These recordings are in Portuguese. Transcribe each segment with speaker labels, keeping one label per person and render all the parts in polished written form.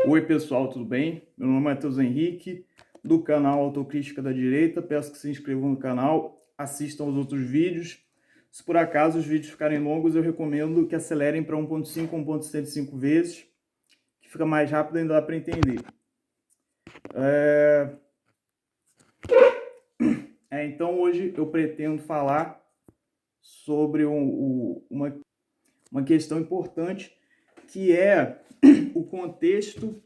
Speaker 1: Oi pessoal, tudo bem? Meu nome é Matheus Henrique, do canal Autocrítica da Direita. Peço que se inscrevam no canal, assistam os outros vídeos. Se por acaso os vídeos ficarem longos, eu recomendo que acelerem para 1.5 ou 1.75 vezes, que fica mais rápido e ainda dá para entender. Então hoje eu pretendo falar sobre uma questão importante, que é o contexto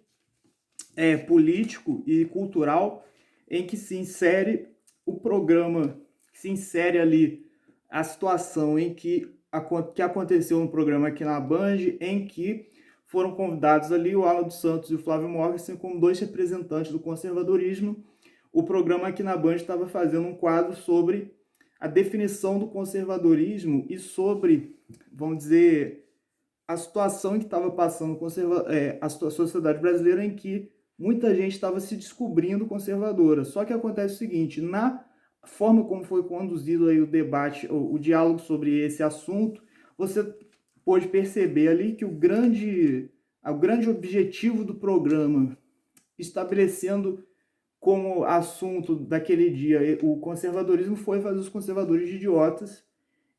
Speaker 1: político e cultural em que se insere o programa, que se insere ali a situação em que aconteceu no programa aqui na Band, em que foram convidados ali o Alan dos Santos e o Flávio Morgenstern como dois representantes do conservadorismo. O programa aqui na Band estava fazendo um quadro sobre a definição do conservadorismo e sobre, vamos dizer, a situação em que estava passando a sociedade brasileira, em que muita gente estava se descobrindo conservadora. Só que acontece o seguinte: na forma como foi conduzido aí o debate, o diálogo sobre esse assunto, você pôde perceber ali que o grande objetivo do programa, estabelecendo como assunto daquele dia o conservadorismo, foi fazer os conservadores de idiotas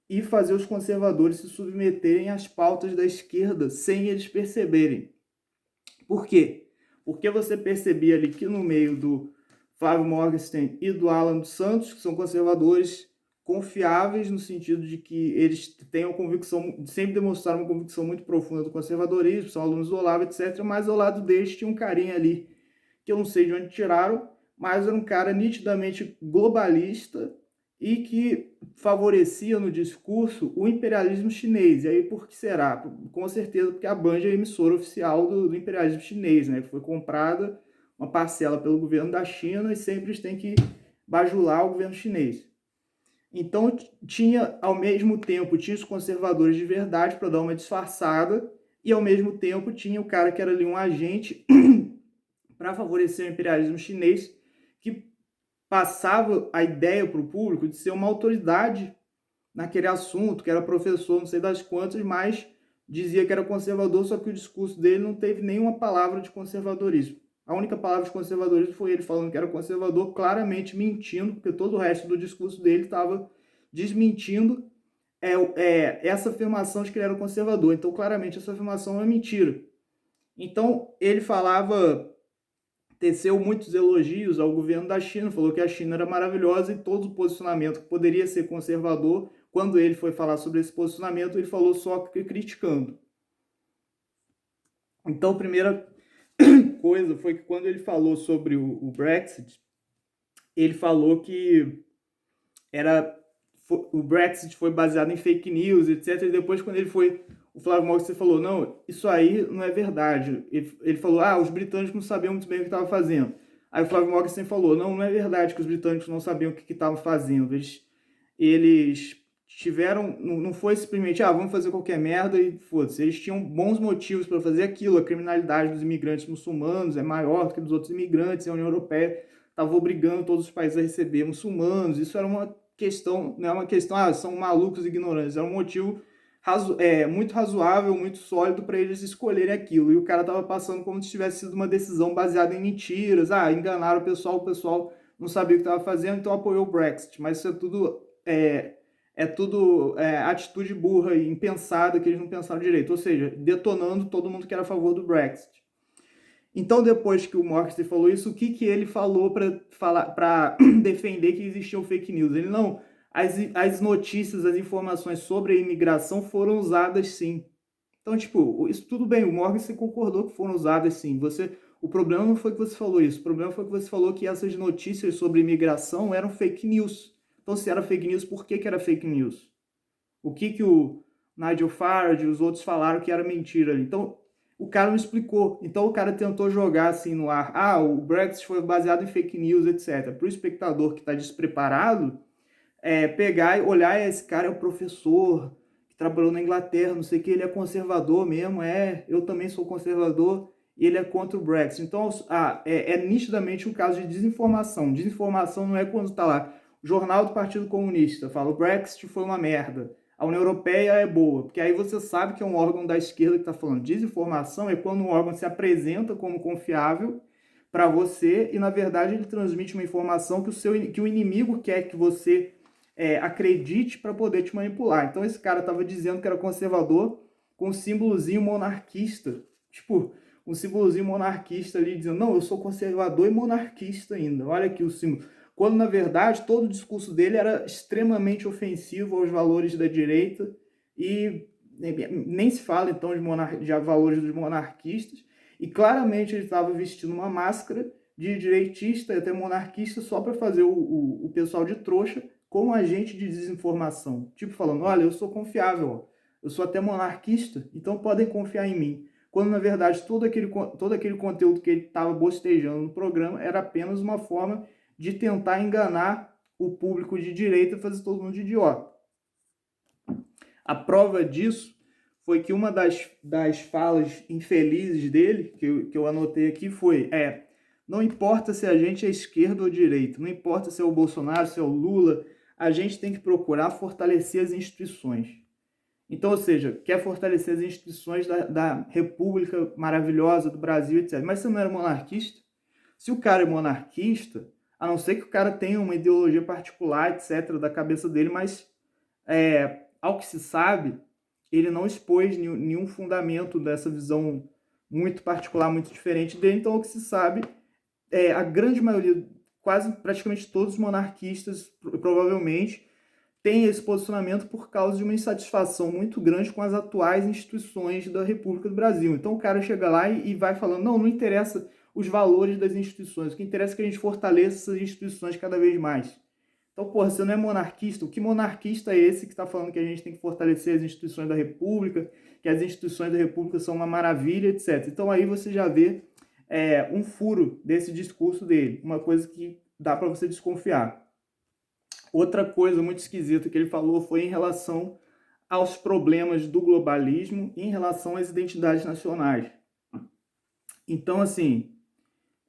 Speaker 1: e fazer os conservadores se submeterem às pautas da esquerda sem eles perceberem. Por quê? Porque você percebia ali que no meio do Flávio Morgenstern e do Alan dos Santos, que são conservadores confiáveis no sentido de que eles têm uma convicção, sempre demonstraram uma convicção muito profunda do conservadorismo, são alunos do Olavo, etc. Mas ao lado deles tinha um carinha ali, que eu não sei de onde tiraram, mas era um cara nitidamente globalista e que favorecia no discurso o imperialismo chinês. E aí por que será? Com certeza porque a Band é a emissora oficial do imperialismo chinês, né? Que foi comprada uma parcela pelo governo da China e sempre eles têm que bajular o governo chinês. Então tinha, ao mesmo tempo, tinha os conservadores de verdade para dar uma disfarçada, e ao mesmo tempo tinha o cara que era ali um agente para favorecer o imperialismo chinês, que passava a ideia para o público de ser uma autoridade naquele assunto, que era professor, não sei das quantas, mas dizia que era conservador, só que o discurso dele não teve nenhuma palavra de conservadorismo. A única palavra de conservadorismo foi ele falando que era conservador, claramente mentindo, porque todo o resto do discurso dele estava desmentindo essa afirmação de que ele era conservador. Então, claramente, essa afirmação é mentira. Então, ele teceu muitos elogios ao governo da China, falou que a China era maravilhosa e todo o posicionamento que poderia ser conservador, quando ele foi falar sobre esse posicionamento, ele falou só criticando. Então, a primeira coisa foi que quando ele falou sobre o Brexit, ele falou que o Brexit foi baseado em fake news, etc. E depois, quando o Flávio Morgenstern falou, não, isso aí não é verdade. Ele falou, os britânicos não sabiam muito bem o que estavam fazendo. Aí o Flávio Morgenstern falou, não é verdade que os britânicos não sabiam o que estavam fazendo. Eles tiveram, não foi simplesmente, vamos fazer qualquer merda e foda-se. Eles tinham bons motivos para fazer aquilo. A criminalidade dos imigrantes muçulmanos é maior do que dos outros imigrantes. A União Europeia estava obrigando todos os países a receber muçulmanos. Isso era uma questão, não é uma questão, são malucos ignorantes. É um motivo muito razoável, muito sólido para eles escolherem aquilo. E o cara estava passando como se tivesse sido uma decisão baseada em mentiras. Enganaram o pessoal não sabia o que estava fazendo, então apoiou o Brexit. Mas isso é tudo atitude burra e impensada, que eles não pensaram direito. Ou seja, detonando todo mundo que era a favor do Brexit. Então, depois que o Morgenstern falou isso, o que ele falou para defender que existiam fake news? Ele não... As notícias, as informações sobre a imigração foram usadas sim. Então, isso tudo bem, o Morgenstern concordou que foram usadas sim. O problema não foi que você falou isso, o problema foi que você falou que essas notícias sobre imigração eram fake news. Então, se era fake news, por que era fake news? O que o Nigel Farage e os outros falaram que era mentira? Então, o cara não explicou. Então, o cara tentou jogar assim no ar. O Brexit foi baseado em fake news, etc. Para o espectador que está despreparado, pegar e olhar, esse cara é o professor que trabalhou na Inglaterra, não sei o que, ele é conservador mesmo, eu também sou conservador, e ele é contra o Brexit. Então, nitidamente um caso de desinformação. Desinformação não é quando está lá, o jornal do Partido Comunista fala, o Brexit foi uma merda. a União Europeia é boa, porque aí você sabe que é um órgão da esquerda que está falando. Desinformação é quando um órgão se apresenta como confiável para você e, na verdade, ele transmite uma informação que o inimigo quer que você acredite para poder te manipular. Então, esse cara estava dizendo que era conservador com um símbolozinho monarquista. Tipo, um símbolozinho monarquista ali, dizendo, não, eu sou conservador e monarquista ainda. Olha aqui o símbolo. Quando, na verdade, todo o discurso dele era extremamente ofensivo aos valores da direita e nem se fala, então, de valores dos monarquistas. E claramente ele estava vestindo uma máscara de direitista e até monarquista só para fazer o pessoal de trouxa como agente de desinformação. Tipo falando, olha, eu sou confiável, ó. Eu sou até monarquista, então podem confiar em mim. Quando, na verdade, todo aquele conteúdo que ele estava bostejando no programa era apenas uma forma de tentar enganar o público de direita e fazer todo mundo de idiota. A prova disso foi que uma das falas infelizes dele, que eu anotei aqui, foi não importa se a gente é esquerda ou direita, não importa se é o Bolsonaro, se é o Lula, a gente tem que procurar fortalecer as instituições. Então, ou seja, quer fortalecer as instituições da República maravilhosa do Brasil, etc. Mas você não era monarquista? Se o cara é monarquista, a não ser que o cara tenha uma ideologia particular, etc., da cabeça dele, mas ao que se sabe, ele não expôs nenhum fundamento dessa visão muito particular, muito diferente dele. Então, ao que se sabe, a grande maioria, quase praticamente todos os monarquistas, provavelmente, tem esse posicionamento por causa de uma insatisfação muito grande com as atuais instituições da República do Brasil. Então o cara chega lá e vai falando, não interessa os valores das instituições, o que interessa é que a gente fortaleça essas instituições cada vez mais. Então, porra, você não é monarquista? O que monarquista é esse que está falando que a gente tem que fortalecer as instituições da República, que as instituições da República são uma maravilha, etc. Então aí você já vê um furo desse discurso dele, uma coisa que dá para você desconfiar. Outra coisa muito esquisita que ele falou foi em relação aos problemas do globalismo e em relação às identidades nacionais. Então, assim,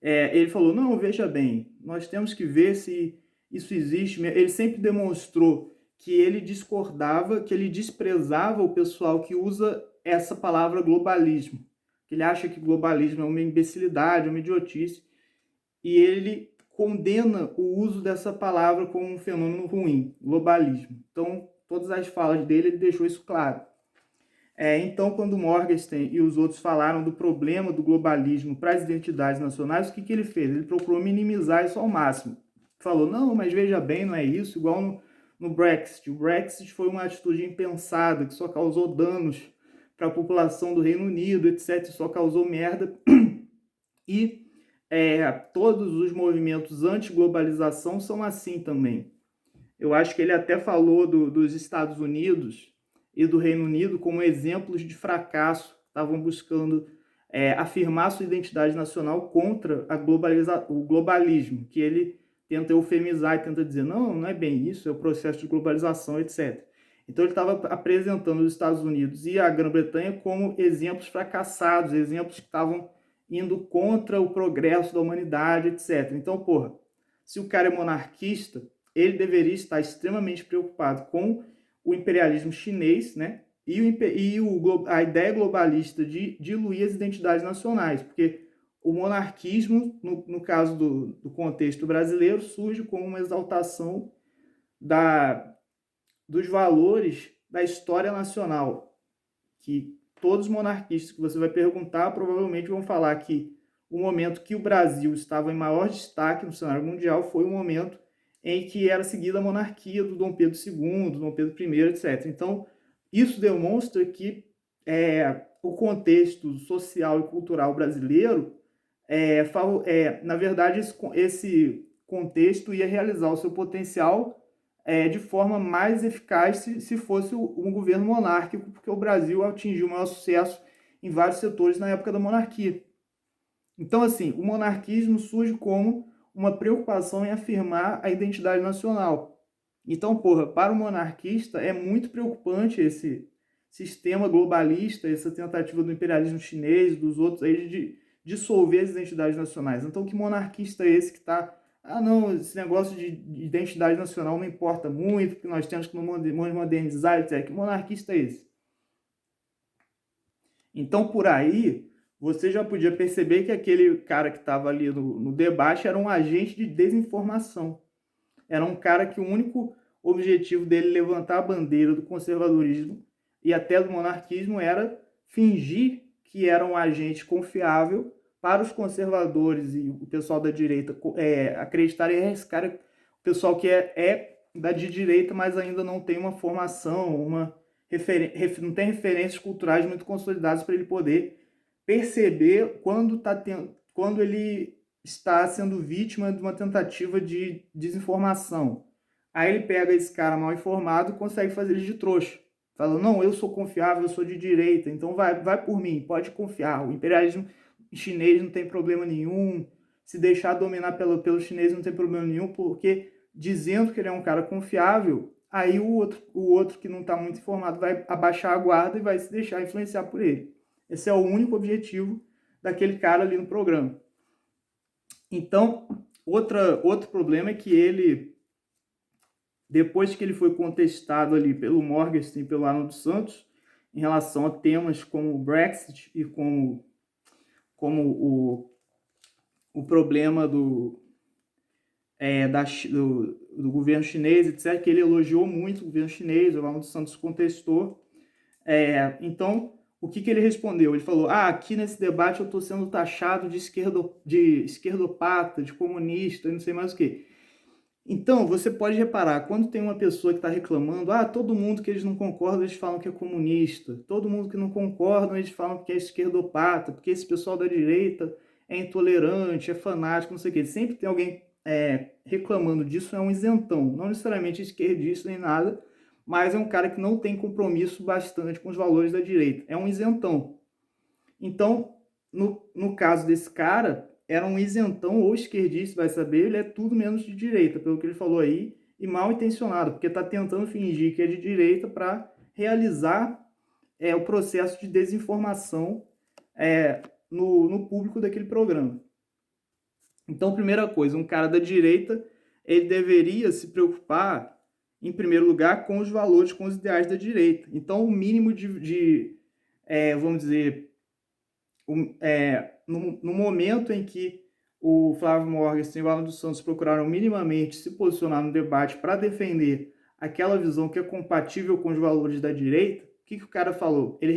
Speaker 1: ele falou, não, veja bem, nós temos que ver se isso existe. Ele sempre demonstrou que ele discordava, que ele desprezava o pessoal que usa essa palavra globalismo. Que ele acha que globalismo é uma imbecilidade, uma idiotice. E ele condena o uso dessa palavra como um fenômeno ruim, globalismo. Então, todas as falas dele, ele deixou isso claro. Então, quando Morgenstern e os outros falaram do problema do globalismo para as identidades nacionais, o que ele fez? Ele procurou minimizar isso ao máximo. Falou, não, mas veja bem, não é isso, igual no Brexit. O Brexit foi uma atitude impensada, que só causou danos para a população do Reino Unido, etc., só causou merda. E todos os movimentos anti-globalização são assim também. Eu acho que ele até falou dos Estados Unidos e do Reino Unido como exemplos de fracasso. Estavam buscando afirmar sua identidade nacional contra o globalismo, que ele tenta eufemizar e tenta dizer, não é bem isso, é o processo de globalização, etc. Então ele estava apresentando os Estados Unidos e a Grã-Bretanha como exemplos fracassados, exemplos que estavam indo contra o progresso da humanidade, etc. Então, porra, se o cara é monarquista, ele deveria estar extremamente preocupado com o imperialismo chinês, né? E a ideia globalista de diluir as identidades nacionais, porque o monarquismo, no caso do contexto brasileiro, surge como uma exaltação dos valores da história nacional, que todos os monarquistas que você vai perguntar provavelmente vão falar que o momento que o Brasil estava em maior destaque no cenário mundial foi o momento em que era seguida a monarquia do Dom Pedro II, do Dom Pedro I, etc. Então, isso demonstra que o contexto social e cultural brasileiro, na verdade, esse contexto ia realizar o seu potencial de forma mais eficaz se fosse um governo monárquico, porque o Brasil atingiu o maior sucesso em vários setores na época da monarquia. Então, assim, o monarquismo surge como uma preocupação em afirmar a identidade nacional. Então, porra, para o monarquista é muito preocupante esse sistema globalista, essa tentativa do imperialismo chinês, dos outros aí, de dissolver as identidades nacionais. Então, que monarquista é esse que está Ah, não, esse negócio de identidade nacional não importa muito, porque nós temos que nos modernizar, etc. Que monarquista é esse? Então, por aí, você já podia perceber que aquele cara que estava ali no debate era um agente de desinformação. Era um cara que o único objetivo dele levantar a bandeira do conservadorismo e até do monarquismo era fingir que era um agente confiável para os conservadores e o pessoal da direita acreditarem, esse cara, o pessoal que é da de direita, mas ainda não tem uma formação, não tem referências culturais muito consolidadas para ele poder perceber quando ele está sendo vítima de uma tentativa de desinformação. Aí ele pega esse cara mal informado e consegue fazer ele de trouxa. Fala, não, eu sou confiável, eu sou de direita, então vai por mim, pode confiar. O imperialismo chinês não tem problema nenhum, se deixar dominar pelos chineses não tem problema nenhum, porque dizendo que ele é um cara confiável, aí o outro que não está muito informado vai abaixar a guarda e vai se deixar influenciar por ele. Esse é o único objetivo daquele cara ali no programa. Então, outro problema é que ele, depois que ele foi contestado ali pelo Morgenstern e pelo Arnold dos Santos, em relação a temas como o Brexit e como o problema do governo chinês, etc., que ele elogiou muito o governo chinês, o Arnold dos Santos contestou. Então, o que ele respondeu? Ele falou, aqui nesse debate eu estou sendo taxado de esquerdopata, de comunista, não sei mais o que. Então, você pode reparar, quando tem uma pessoa que está reclamando, todo mundo que eles não concordam, eles falam que é comunista. Todo mundo que não concorda, eles falam que é esquerdopata, porque esse pessoal da direita é intolerante, é fanático, não sei o quê. Sempre tem alguém reclamando disso, é um isentão. Não necessariamente esquerdista nem nada, mas é um cara que não tem compromisso bastante com os valores da direita. É um isentão. Então, no caso desse cara, era um isentão ou esquerdista, vai saber, ele é tudo menos de direita, pelo que ele falou aí, e mal intencionado, porque está tentando fingir que é de direita para realizar o processo de desinformação no público daquele programa. Então, primeira coisa, um cara da direita, ele deveria se preocupar, em primeiro lugar, com os valores, com os ideais da direita. Então, o mínimo vamos dizer, no momento em que o Flávio Morgenstern e o Arnold dos Santos procuraram minimamente se posicionar no debate para defender aquela visão que é compatível com os valores da direita, o que o cara falou? Ele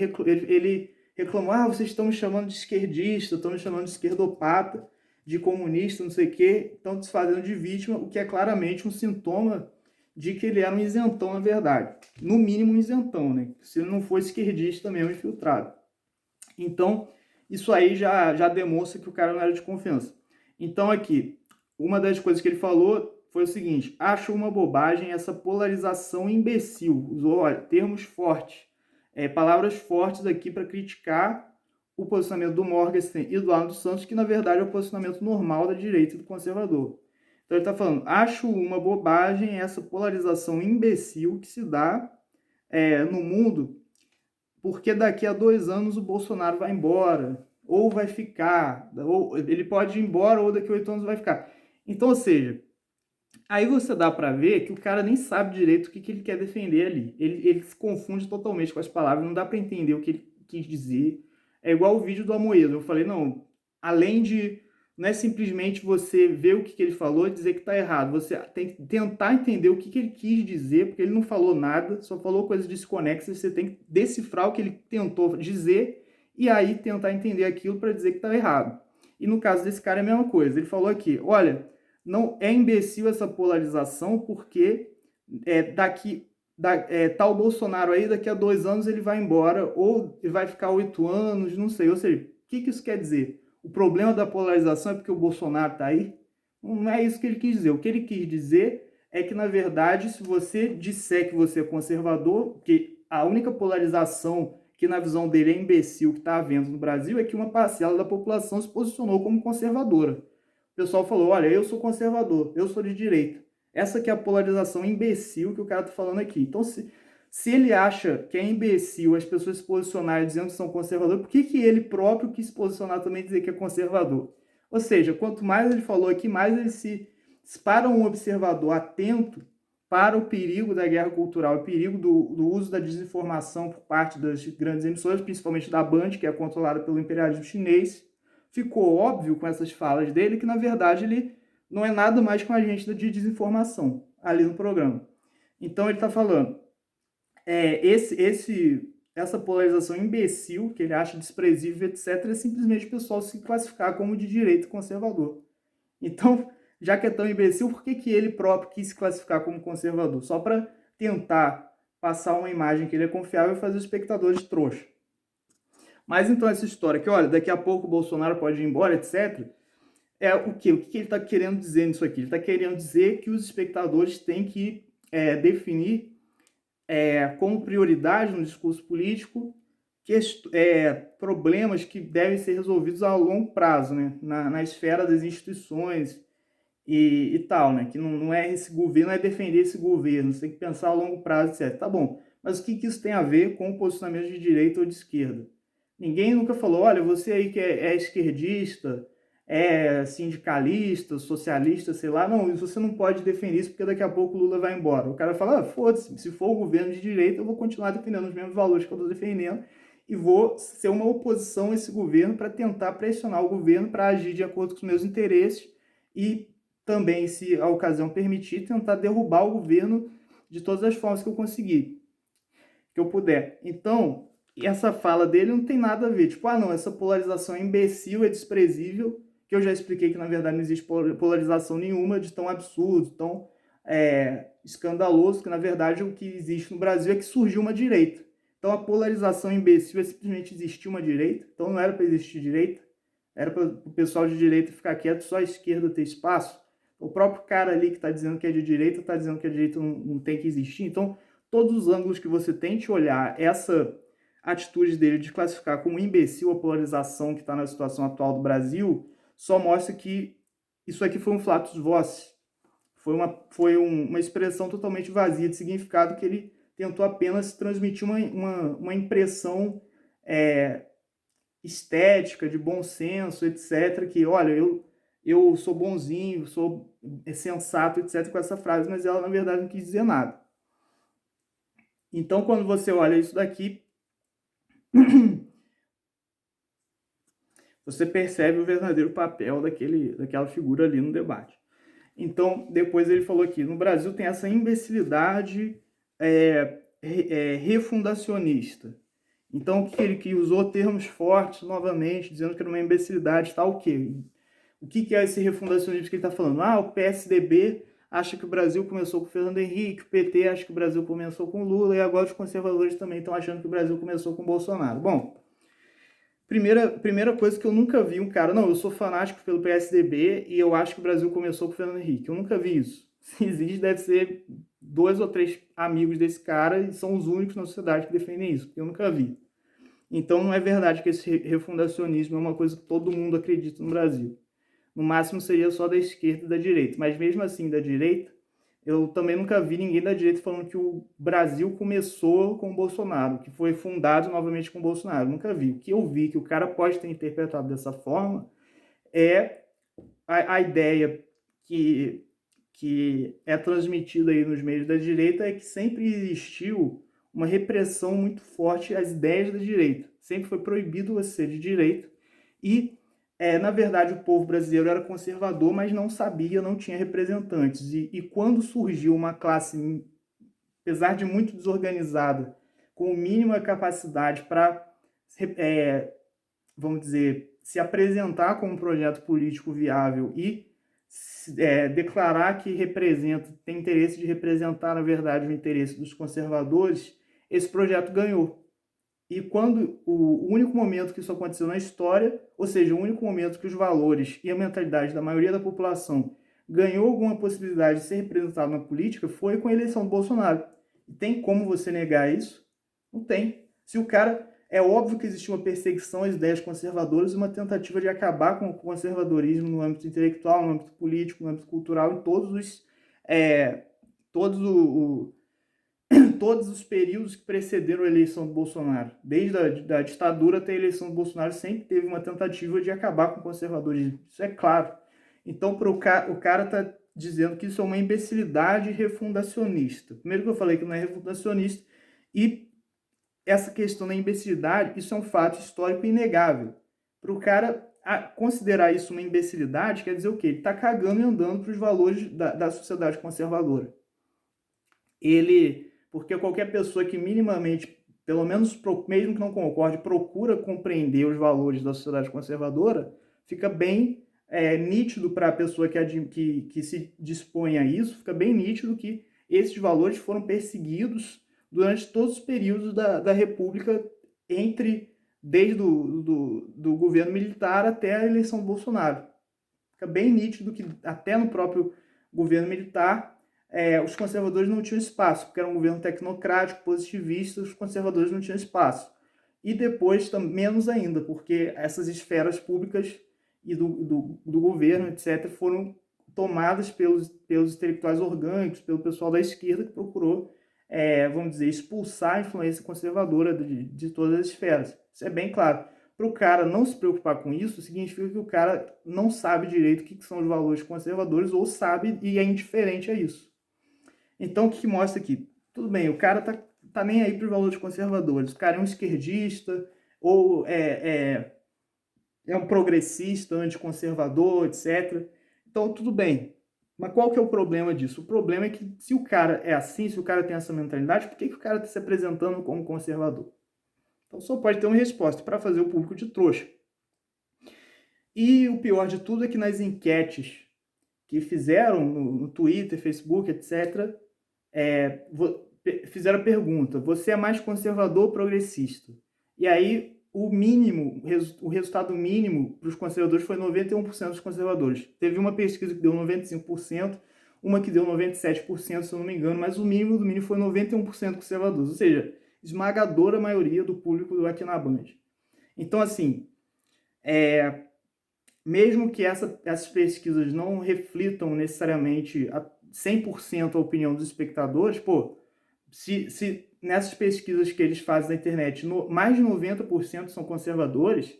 Speaker 1: reclamou, vocês estão me chamando de esquerdista, estão me chamando de esquerdopata, de comunista, não sei o quê, estão se fazendo de vítima, o que é claramente um sintoma de que ele era um isentão, na verdade. No mínimo um isentão, né? Se ele não for esquerdista mesmo, infiltrado. Então, isso aí já demonstra que o cara não era de confiança. Então, aqui, uma das coisas que ele falou foi o seguinte: acho uma bobagem essa polarização imbecil. Usou, termos fortes, palavras fortes aqui para criticar o posicionamento do Morgenstern e do Arnold dos Santos, que na verdade é o posicionamento normal da direita e do conservador. Então ele está falando, acho uma bobagem essa polarização imbecil que se dá no mundo, porque daqui a 2 anos o Bolsonaro vai embora, ou vai ficar, ou ele pode ir embora, ou daqui a 8 anos vai ficar. Então, ou seja, aí você dá para ver que o cara nem sabe direito o que ele quer defender ali. Ele se confunde totalmente com as palavras, não dá para entender o que ele quis dizer. É igual o vídeo do Amoedo. Eu falei, não, além de... Não é simplesmente você ver o que ele falou e dizer que está errado. Você tem que tentar entender o que ele quis dizer, porque ele não falou nada, só falou coisas desconexas. Você tem que decifrar o que ele tentou dizer e aí tentar entender aquilo para dizer que está errado. E no caso desse cara é a mesma coisa. Ele falou aqui, olha, não é imbecil essa polarização, porque tá o Bolsonaro aí, daqui a 2 anos ele vai embora, ou ele vai ficar 8 anos, não sei. Ou seja, o que isso quer dizer? O problema da polarização é porque o Bolsonaro está aí? Não é isso que ele quis dizer. O que ele quis dizer é que, na verdade, se você disser que você é conservador, porque a única polarização que, na visão dele, é imbecil que está havendo no Brasil é que uma parcela da população se posicionou como conservadora. O pessoal falou, olha, eu sou conservador, eu sou de direita. Essa que é a polarização imbecil que o cara está falando aqui. Então, se ele acha que é imbecil as pessoas se posicionarem dizendo que são conservadores, por que ele próprio quis se posicionar também e dizer que é conservador? Ou seja, quanto mais ele falou aqui, mais ele para um observador atento para o perigo da guerra cultural, o perigo do uso da desinformação por parte das grandes emissoras, principalmente da Band, que é controlada pelo imperialismo chinês, ficou óbvio com essas falas dele que, na verdade, ele não é nada mais que um agente de desinformação ali no programa. Então, ele está falando, essa polarização imbecil, que ele acha desprezível, etc., é simplesmente o pessoal se classificar como de direita conservador. Então, já que é tão imbecil, por que ele próprio quis se classificar como conservador? Só para tentar passar uma imagem que ele é confiável e fazer os espectadores trouxa. Mas então essa história que, olha, daqui a pouco o Bolsonaro pode ir embora, etc., é o quê? O que ele está querendo dizer nisso aqui? Ele está querendo dizer que os espectadores têm que definir como prioridade no discurso político problemas que devem ser resolvidos a longo prazo, né? na esfera das instituições e tal, né? Que não é esse governo, não é defender esse governo, você tem que pensar a longo prazo, etc. Tá bom, mas o que isso tem a ver com o posicionamento de direita ou de esquerda? Ninguém nunca falou, olha, você aí que é esquerdista, é sindicalista, socialista, sei lá, não, você não pode defender isso porque daqui a pouco o Lula vai embora. O cara fala, foda-se, se for o governo de direita, eu vou continuar defendendo os mesmos valores que eu estou defendendo e vou ser uma oposição a esse governo para tentar pressionar o governo para agir de acordo com os meus interesses e também, se a ocasião permitir, tentar derrubar o governo de todas as formas que eu conseguir, que eu puder. Então, essa fala dele não tem nada a ver. Tipo, não, essa polarização é imbecil, é desprezível, que eu já expliquei que, na verdade, não existe polarização nenhuma, de tão absurdo, tão escandaloso, que, na verdade, o que existe no Brasil é que surgiu uma direita. Então, a polarização imbecil é simplesmente existir uma direita. Então, não era para existir direita. Era para o pessoal de direita ficar quieto, só a esquerda ter espaço. O próprio cara ali que está dizendo que é de direita está dizendo que a direita não tem que existir. Então, todos os ângulos que você tente olhar essa atitude dele de classificar como imbecil a polarização que está na situação atual do Brasil, só mostra que isso aqui foi um flatus voce. Foi uma expressão totalmente vazia de significado, que ele tentou apenas transmitir uma impressão estética, de bom senso, etc., que, olha, eu sou bonzinho, sou sensato, etc., com essa frase, mas ela, na verdade, não quis dizer nada. Então, quando você olha isso daqui, você percebe o verdadeiro papel daquela figura ali no debate. Então, depois ele falou aqui, no Brasil tem essa imbecilidade refundacionista. Então, que usou termos fortes novamente, dizendo que era uma imbecilidade, tal, o quê? O que é esse refundacionismo que ele está falando? O PSDB acha que o Brasil começou com o Fernando Henrique, o PT acha que o Brasil começou com o Lula, e agora os conservadores também estão achando que o Brasil começou com o Bolsonaro. Bom, primeira coisa que eu nunca vi um cara, não, eu sou fanático pelo PSDB e eu acho que o Brasil começou com o Fernando Henrique. Eu nunca vi isso. Se existe, deve ser 2 ou 3 amigos desse cara e são os únicos na sociedade que defendem isso, porque eu nunca vi. Então não é verdade que esse refundacionismo é uma coisa que todo mundo acredita no Brasil. No máximo seria só da esquerda e da direita. Mas mesmo assim, da direita, eu também nunca vi ninguém da direita falando que o Brasil começou com o Bolsonaro, que foi fundado novamente com o Bolsonaro. Nunca vi. O que eu vi que o cara pode ter interpretado dessa forma é a ideia que é transmitida aí nos meios da direita, é que sempre existiu uma repressão muito forte às ideias da direita. Sempre foi proibido você ser de direita e na verdade, o povo brasileiro era conservador, mas não sabia, não tinha representantes. E quando surgiu uma classe, apesar de muito desorganizada, com mínima capacidade para, vamos dizer, se apresentar como um projeto político viável e declarar que tem interesse de representar, na verdade, o interesse dos conservadores, esse projeto ganhou. E quando o único momento que isso aconteceu na história, ou seja, o único momento que os valores e a mentalidade da maioria da população ganhou alguma possibilidade de ser representado na política, foi com a eleição do Bolsonaro. E tem como você negar isso? Não tem. Se o cara... É óbvio que existe uma perseguição às ideias conservadoras e uma tentativa de acabar com o conservadorismo no âmbito intelectual, no âmbito político, no âmbito cultural, em todos os períodos que precederam a eleição do Bolsonaro. Desde a ditadura até a eleição do Bolsonaro, sempre teve uma tentativa de acabar com o conservadorismo. Isso é claro. Então, o cara está dizendo que isso é uma imbecilidade refundacionista. Primeiro que eu falei que não é refundacionista, e essa questão da imbecilidade, isso é um fato histórico inegável. Para o cara considerar isso uma imbecilidade, quer dizer o quê? Ele está cagando e andando para os valores da sociedade conservadora. Porque qualquer pessoa que minimamente, pelo menos mesmo que não concorde, procura compreender os valores da sociedade conservadora, fica bem nítido para a pessoa que se dispõe a isso, fica bem nítido que esses valores foram perseguidos durante todos os períodos da República, desde do governo militar até a eleição do Bolsonaro. Fica bem nítido que até no próprio governo militar os conservadores não tinham espaço, porque era um governo tecnocrático, positivista, os conservadores não tinham espaço. E depois, menos ainda, porque essas esferas públicas e do governo, etc., foram tomadas pelos intelectuais orgânicos, pelo pessoal da esquerda que procurou, vamos dizer, expulsar a influência conservadora de todas as esferas. Isso é bem claro. Para o cara não se preocupar com isso, significa que o cara não sabe direito o que são os valores conservadores, ou sabe e é indiferente a isso. Então, o que mostra aqui? Tudo bem, o cara tá nem aí para os valores conservadores. O cara é um esquerdista, ou é um progressista, anticonservador, etc. Então, tudo bem. Mas qual que é o problema disso? O problema é que se o cara é assim, se o cara tem essa mentalidade, por que o cara está se apresentando como conservador? Então, só pode ter uma resposta para fazer o público de trouxa. E o pior de tudo é que nas enquetes que fizeram no Twitter, Facebook, etc., fizeram a pergunta: você é mais conservador ou progressista? E aí o resultado mínimo para os conservadores foi 91% dos conservadores. Teve uma pesquisa que deu 95%, uma que deu 97%, se eu não me engano, mas o mínimo do mínimo foi 91% conservadores, ou seja, esmagadora maioria do público aqui na Band. Então, assim, mesmo que essas pesquisas não reflitam necessariamente 100% a opinião dos espectadores, se nessas pesquisas que eles fazem na internet, mais de 90% são conservadores,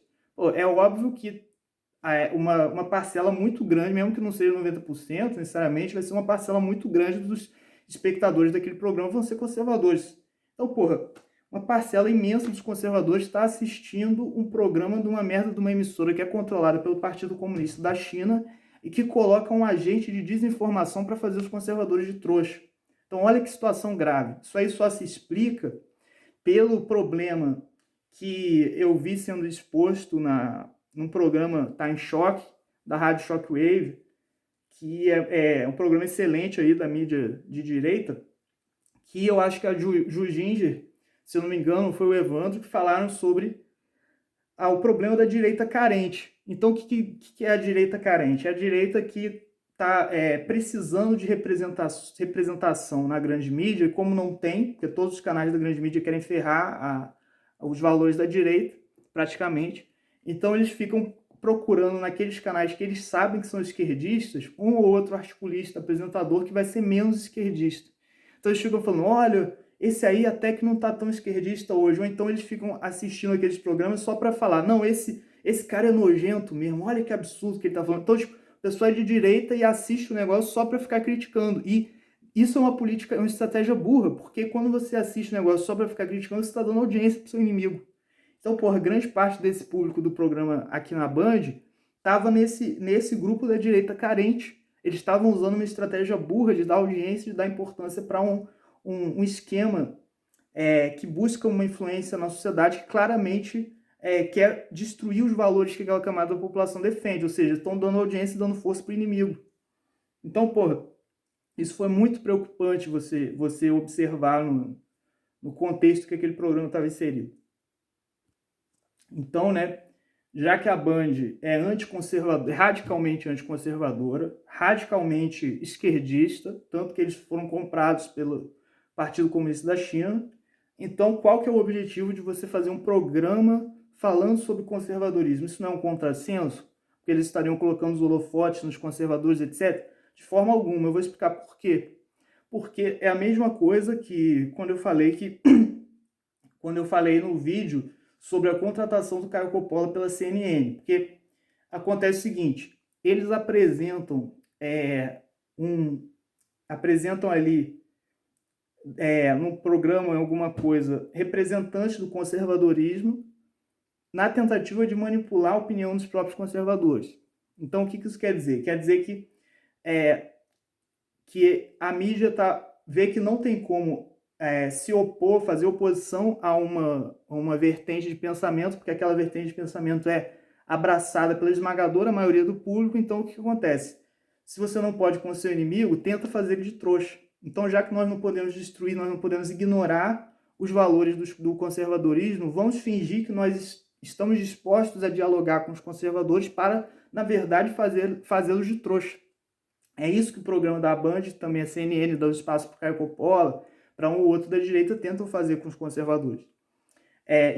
Speaker 1: é óbvio que uma parcela muito grande, mesmo que não seja 90% necessariamente, vai ser uma parcela muito grande dos espectadores daquele programa vão ser conservadores. Então, uma parcela imensa dos conservadores está assistindo um programa de uma merda de uma emissora que é controlada pelo Partido Comunista da China e que coloca um agente de desinformação para fazer os conservadores de trouxa. Então, olha que situação grave. Isso aí só se explica pelo problema que eu vi sendo exposto num programa Tá em Choque, da Rádio Shockwave, que é um programa excelente aí da mídia de direita, que eu acho que a Ju Ginger, se eu não me engano, foi o Evandro, que falaram sobre o problema da direita carente. Então, o que é a direita carente? É a direita que está precisando de representação na grande mídia, e como não tem, porque todos os canais da grande mídia querem ferrar os valores da direita, praticamente, então eles ficam procurando naqueles canais que eles sabem que são esquerdistas, um ou outro articulista, apresentador que vai ser menos esquerdista. Então eles ficam falando, olha, esse aí até que não está tão esquerdista hoje, ou então eles ficam assistindo aqueles programas só para falar, não, esse cara é nojento mesmo, olha que absurdo que ele está falando. Então, tipo, o pessoal é de direita e assiste o negócio só para ficar criticando. E isso é uma política, é uma estratégia burra, porque quando você assiste o negócio só para ficar criticando, você está dando audiência para o seu inimigo. Então, grande parte desse público do programa aqui na Band estava nesse grupo da direita carente. Eles estavam usando uma estratégia burra de dar audiência, de dar importância para um esquema que busca uma influência na sociedade que claramente quer destruir os valores que aquela camada da população defende, ou seja, estão dando audiência e dando força para o inimigo. Então, isso foi muito preocupante você observar no contexto que aquele programa estava inserido. Então, já que a Band é radicalmente anticonservadora, radicalmente esquerdista, tanto que eles foram comprados pelo Partido Comunista da China, então qual que é o objetivo de você fazer um programa falando sobre conservadorismo? Isso não é um contrassenso? Porque eles estariam colocando os holofotes nos conservadores, etc? De forma alguma. Eu vou explicar por quê. Porque é a mesma coisa que quando eu falei no vídeo sobre a contratação do Caio Coppola pela CNN. Porque acontece o seguinte, eles apresentam apresentam ali no programa, em alguma coisa, representantes do conservadorismo na tentativa de manipular a opinião dos próprios conservadores. Então, o que isso quer dizer? Quer dizer que a mídia vê que não tem como se opor, fazer oposição a uma vertente de pensamento, porque aquela vertente de pensamento é abraçada pela esmagadora maioria do público. Então, o que acontece? Se você não pode com o seu inimigo, tenta fazer ele de trouxa. Então, já que nós não podemos destruir, nós não podemos ignorar os valores do conservadorismo, vamos fingir que nós estamos dispostos a dialogar com os conservadores para, na verdade, fazê-los de trouxa. É isso que o programa da Band, também a CNN, dá espaço para o Caio Coppola, para um ou outro da direita, tentam fazer com os conservadores.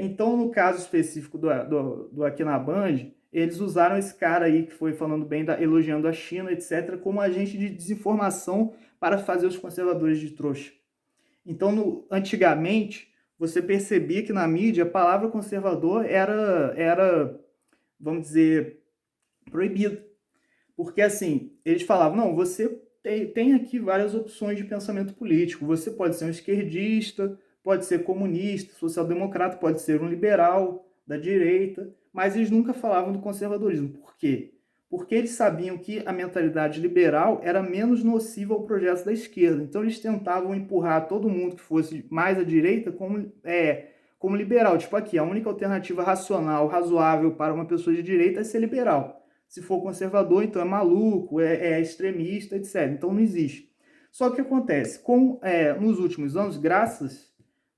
Speaker 1: Então, no caso específico do Aqui na Band, eles usaram esse cara aí que foi falando bem, elogiando a China, etc., como agente de desinformação para fazer os conservadores de trouxa. Então, antigamente, você percebia que na mídia a palavra conservador era, vamos dizer, proibida. Porque, assim, eles falavam, não, você tem aqui várias opções de pensamento político. Você pode ser um esquerdista, pode ser comunista, social-democrata, pode ser um liberal da direita, mas eles nunca falavam do conservadorismo. Por quê? Porque eles sabiam que a mentalidade liberal era menos nociva ao projeto da esquerda. Então, eles tentavam empurrar todo mundo que fosse mais à direita como liberal. Tipo aqui, a única alternativa racional, razoável para uma pessoa de direita é ser liberal. Se for conservador, então é maluco, é extremista, etc. Então, não existe. Só que o que acontece? Nos últimos anos,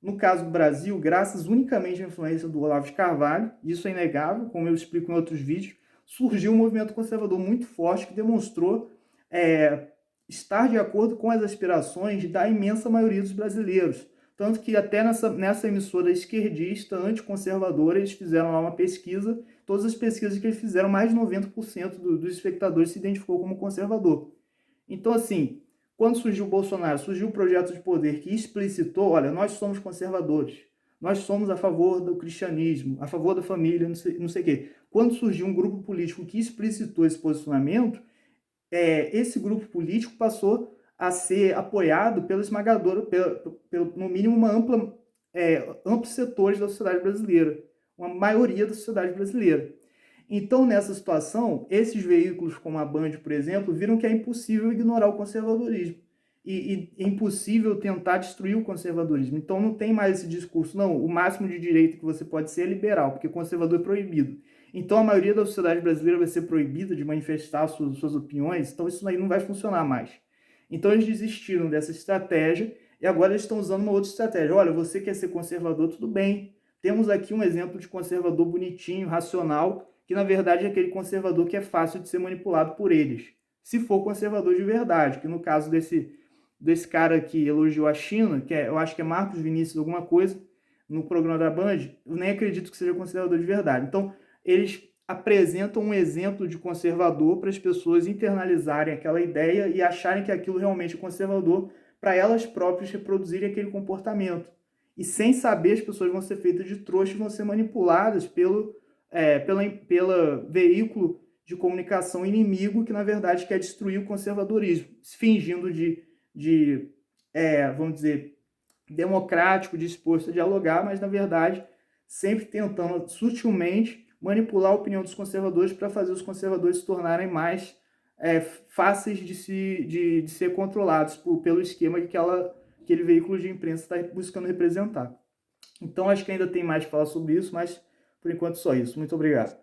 Speaker 1: no caso do Brasil, graças unicamente à influência do Olavo de Carvalho, isso é inegável, como eu explico em outros vídeos, surgiu um movimento conservador muito forte que demonstrou estar de acordo com as aspirações da imensa maioria dos brasileiros. Tanto que até nessa emissora esquerdista, anticonservadora, eles fizeram lá uma pesquisa. Todas as pesquisas que eles fizeram, mais de 90% dos espectadores se identificou como conservador. Então, assim, quando surgiu o Bolsonaro, surgiu o projeto de poder que explicitou, olha, nós somos conservadores, nós somos a favor do cristianismo, a favor da família, não sei o quê. Quando surgiu um grupo político que explicitou esse posicionamento, esse grupo político passou a ser apoiado pela esmagadora, no mínimo, amplos setores da sociedade brasileira, uma maioria da sociedade brasileira. Então, nessa situação, esses veículos como a Band, por exemplo, viram que é impossível ignorar o conservadorismo e é impossível tentar destruir o conservadorismo. Então, não tem mais esse discurso, não, o máximo de direita que você pode ser é liberal, porque conservador é proibido. Então, a maioria da sociedade brasileira vai ser proibida de manifestar suas opiniões, então isso aí não vai funcionar mais. Então, eles desistiram dessa estratégia e agora eles estão usando uma outra estratégia. Olha, você quer ser conservador, tudo bem. Temos aqui um exemplo de conservador bonitinho, racional, que na verdade é aquele conservador que é fácil de ser manipulado por eles. Se for conservador de verdade, que no caso desse cara que elogiou a China, eu acho que é Marcos Vinícius alguma coisa, no programa da Band, eu nem acredito que seja conservador de verdade. Então, eles apresentam um exemplo de conservador para as pessoas internalizarem aquela ideia e acharem que aquilo realmente é conservador, para elas próprias reproduzirem aquele comportamento. E sem saber, as pessoas vão ser feitas de trouxa e vão ser manipuladas pelo veículo de comunicação inimigo que, na verdade, quer destruir o conservadorismo, fingindo vamos dizer, democrático, disposto a dialogar, mas, na verdade, sempre tentando sutilmente manipular a opinião dos conservadores para fazer os conservadores se tornarem mais fáceis de ser controlados pelo esquema que aquele veículo de imprensa está buscando representar. Então, acho que ainda tem mais para falar sobre isso, mas, por enquanto, só isso. Muito obrigado.